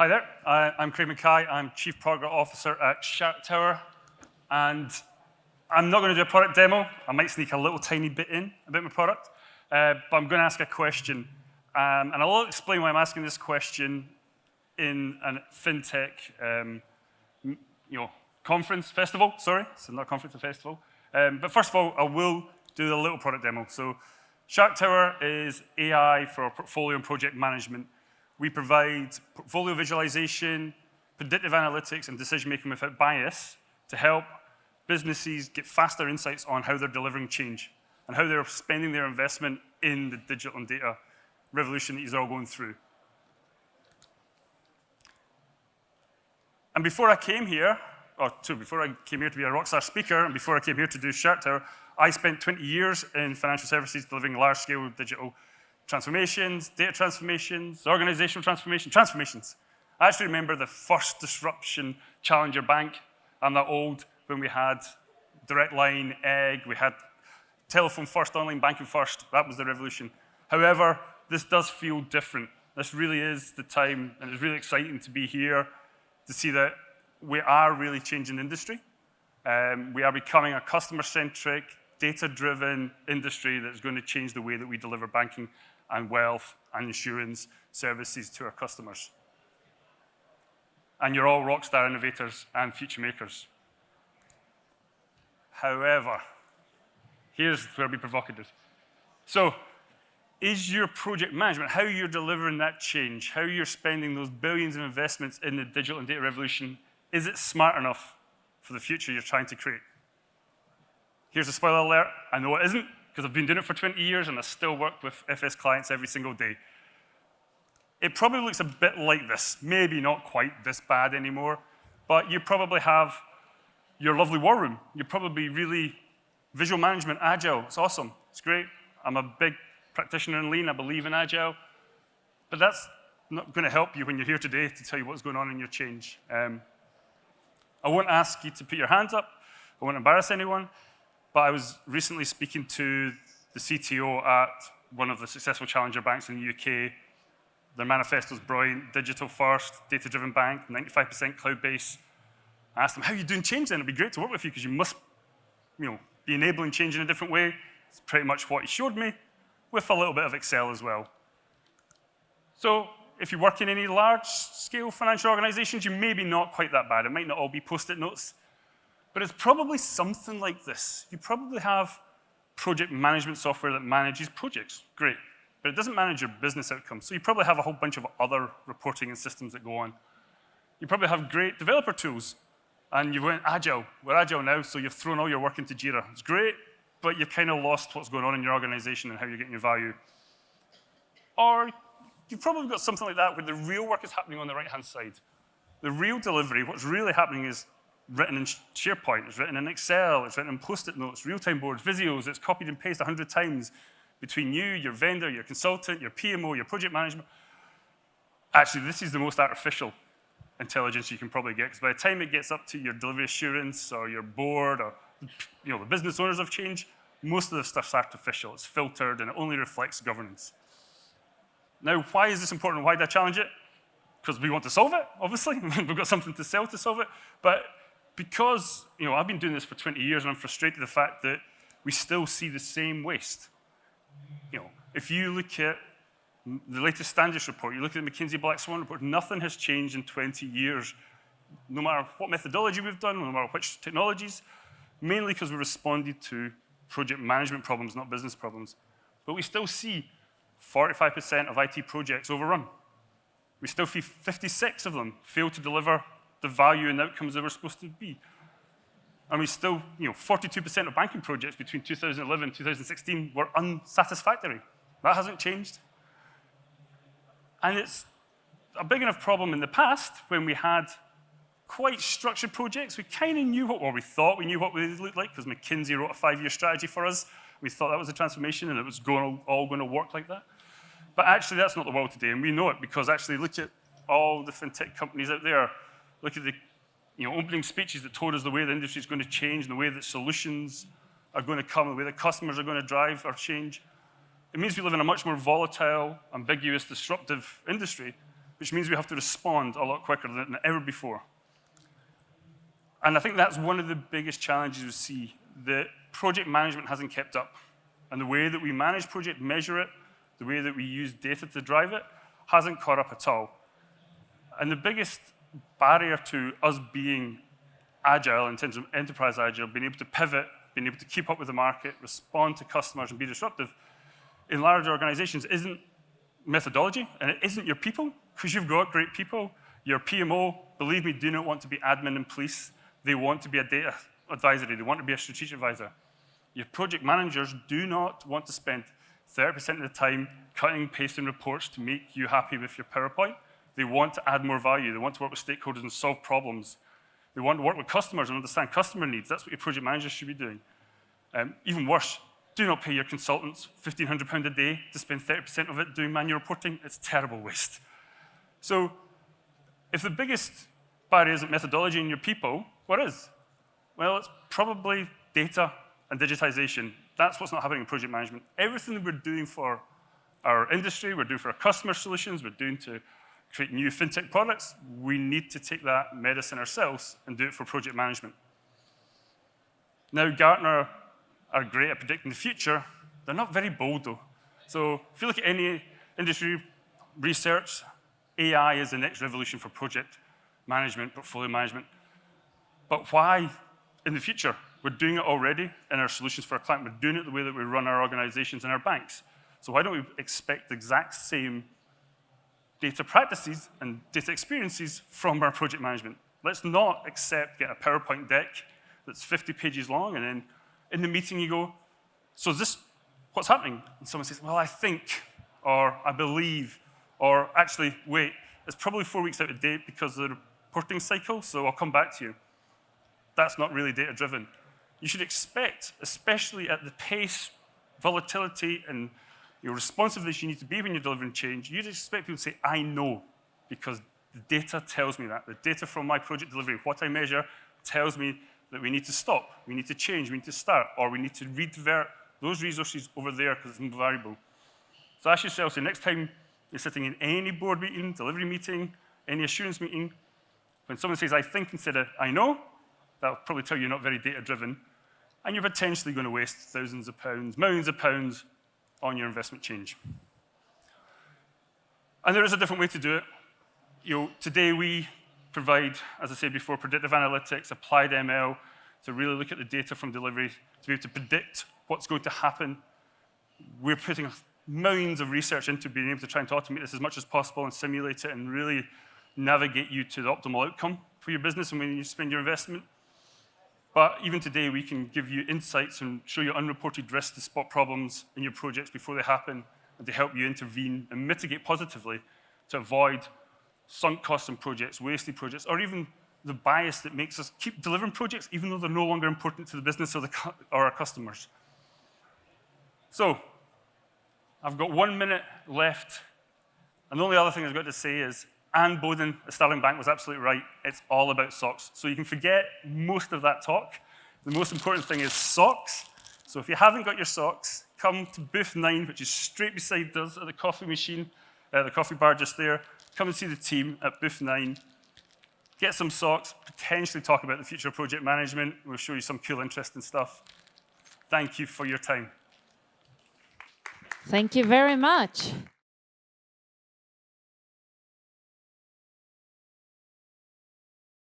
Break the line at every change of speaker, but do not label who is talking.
Hi there, I'm Craig Mackay. I'm Chief Product Officer at SharkTower, and I'm not going to do a product demo. I might sneak a little tiny bit in about my product, but I'm going to ask a question, and I'll explain why I'm asking this question in a FinTech conference, festival, sorry. So not a conference, a festival. But first of all, I will do a little product demo. So SharkTower is AI for portfolio and project management. We provide portfolio visualization, predictive analytics, and decision-making without bias to help businesses get faster insights on how they're delivering change and how they're spending their investment in the digital and data revolution that you're all going through. And before I came here to be a rockstar speaker, and before I came here to do SharkTower, I spent 20 years in financial services delivering large-scale digital transformations, data transformations, organizational transformations. I actually remember the first disruption challenger bank. I'm that old, when we had direct line, egg, we had telephone first, online banking first. That was the revolution. However, this does feel different. This really is the time, and it's really exciting to be here to see that we are really changing the industry. We are becoming a customer-centric, data-driven industry that's going to change the way that we deliver banking and wealth and insurance services to our customers. And you're all rockstar innovators and future makers. However, here's where we be provocative. So, is your project management, how you're delivering that change, how you're spending those billions of investments in the digital and data revolution, is it smart enough for the future you're trying to create? Here's a spoiler alert, I know it isn't, because I've been doing it for 20 years and I still work with FS clients every single day. It probably looks a bit like this, maybe not quite this bad anymore, but you probably have your lovely war room. You're probably really visual management, agile, it's awesome, it's great. I'm a big practitioner in lean, I believe in agile, but that's not going to help you when you're here today to tell you what's going on in your change. I won't ask you to put your hands up, I won't embarrass anyone, but I was recently speaking to the CTO at one of the successful challenger banks in the UK. Their manifesto is brilliant, digital first, data-driven bank, 95% cloud-based. I asked them, how are you doing change then? It'd be great to work with you because you must be enabling change in a different way. It's pretty much what he showed me, with a little bit of Excel as well. So if you work in any large-scale financial organizations, you may be not quite that bad. It might not all be Post-it notes. But it's probably something like this. You probably have project management software that manages projects. Great. But it doesn't manage your business outcomes. So you probably have a whole bunch of other reporting and systems that go on. You probably have great developer tools. And you went agile. We're agile now, so you've thrown all your work into Jira. It's great, but you've kind of lost what's going on in your organization and how you're getting your value. Or you've probably got something like that where the real work is happening on the right-hand side. The real delivery, what's really happening is written in SharePoint, it's written in Excel, it's written in Post-it notes, real-time boards, Visios, it's copied and pasted 100 times between you, your vendor, your consultant, your PMO, your project management. Actually, this is the most artificial intelligence you can probably get, because by the time it gets up to your delivery assurance or your board or the business owners of change, most of the stuff's artificial. It's filtered and it only reflects governance. Now, why is this important? Why did I challenge it? Because we want to solve it, obviously. We've got something to sell to solve it. But because I've been doing this for 20 years and I'm frustrated with the fact that we still see the same waste. If you look at the latest Standish report, you look at the McKinsey Black Swan report, nothing has changed in 20 years, no matter what methodology we've done, no matter which technologies, mainly because we responded to project management problems, not business problems. But we still see 45% of IT projects overrun. We still see 56 of them fail to deliver the value and outcomes they were supposed to be. And we still, 42% of banking projects between 2011 and 2016 were unsatisfactory. That hasn't changed. And it's a big enough problem in the past when we had quite structured projects. We kind of knew we thought we knew what they looked like because McKinsey wrote a 5-year strategy for us. We thought that was a transformation and it was all going to work like that. But actually, that's not the world today, and we know it because actually look at all the FinTech companies out there. Look at the opening speeches that told us the way the industry is going to change and the way that solutions are going to come, the way that customers are going to drive our change. It means we live in a much more volatile, ambiguous, disruptive industry which means we have to respond a lot quicker than ever before. And I think that's one of the biggest challenges we see, that project management hasn't kept up. And the way that we manage project, measure it, the way that we use data to drive it, hasn't caught up at all. And the biggest barrier to us being agile, in terms of enterprise agile, being able to pivot, being able to keep up with the market, respond to customers, and be disruptive, in large organizations isn't methodology, and it isn't your people, because you've got great people. Your PMO, believe me, do not want to be admin and police. They want to be a data advisory. They want to be a strategic advisor. Your project managers do not want to spend 30% of the time cutting and pasting reports to make you happy with your PowerPoint. They want to add more value. They want to work with stakeholders and solve problems. They want to work with customers and understand customer needs. That's what your project managers should be doing. Even worse, do not pay your consultants £1,500 a day to spend 30% of it doing manual reporting. It's terrible waste. So if the biggest barrier isn't methodology in your people, what is? Well, it's probably data and digitization. That's what's not happening in project management. Everything that we're doing for our industry, we're doing for our customer solutions, we're doing to create new FinTech products, we need to take that medicine ourselves and do it for project management. Now, Gartner are great at predicting the future. They're not very bold, though. So if you look at any industry research, AI is the next revolution for project management, portfolio management. But why in the future? We're doing it already in our solutions for our client. We're doing it the way that we run our organizations and our banks. So why don't we expect the exact same data practices and data experiences from our project management? Let's not accept getting a PowerPoint deck that's 50 pages long, and then in the meeting you go, so is this what's happening? And someone says, well, I think, or I believe, or actually, wait, it's probably 4 weeks out of date because of the reporting cycle, so I'll come back to you. That's not really data-driven. You should expect, especially at the pace, volatility, and your responsiveness you need to be when you're delivering change, you'd expect people to say, I know, because the data tells me that. The data from my project delivery, what I measure, tells me that we need to stop, we need to change, we need to start, or we need to redivert those resources over there because it's more valuable. So ask yourself, the next time you're sitting in any board meeting, delivery meeting, any assurance meeting, when someone says, I think instead of I know, that'll probably tell you you're not very data-driven, and you're potentially going to waste thousands of pounds, millions of pounds on your investment change. And there is a different way to do it. Today we provide, as I said before, predictive analytics, applied ML, to really look at the data from delivery, to be able to predict what's going to happen. We're putting millions of research into being able to try and automate this as much as possible and simulate it and really navigate you to the optimal outcome for your business and when you spend your investment. But even today, we can give you insights and show you unreported risks to spot problems in your projects before they happen and to help you intervene and mitigate positively to avoid sunk costs in projects, wasted projects, or even the bias that makes us keep delivering projects even though they're no longer important to the business or our customers. So I've got 1 minute left, and the only other thing I've got to say is Anne Boden at Sterling Bank was absolutely right. It's all about socks. So you can forget most of that talk. The most important thing is socks. So if you haven't got your socks, come to booth 9, which is straight beside us at the coffee machine, the coffee bar just there. Come and see the team at booth 9. Get some socks, potentially talk about the future of project management. We'll show you some cool, interesting stuff. Thank you for your time.
Thank you very much.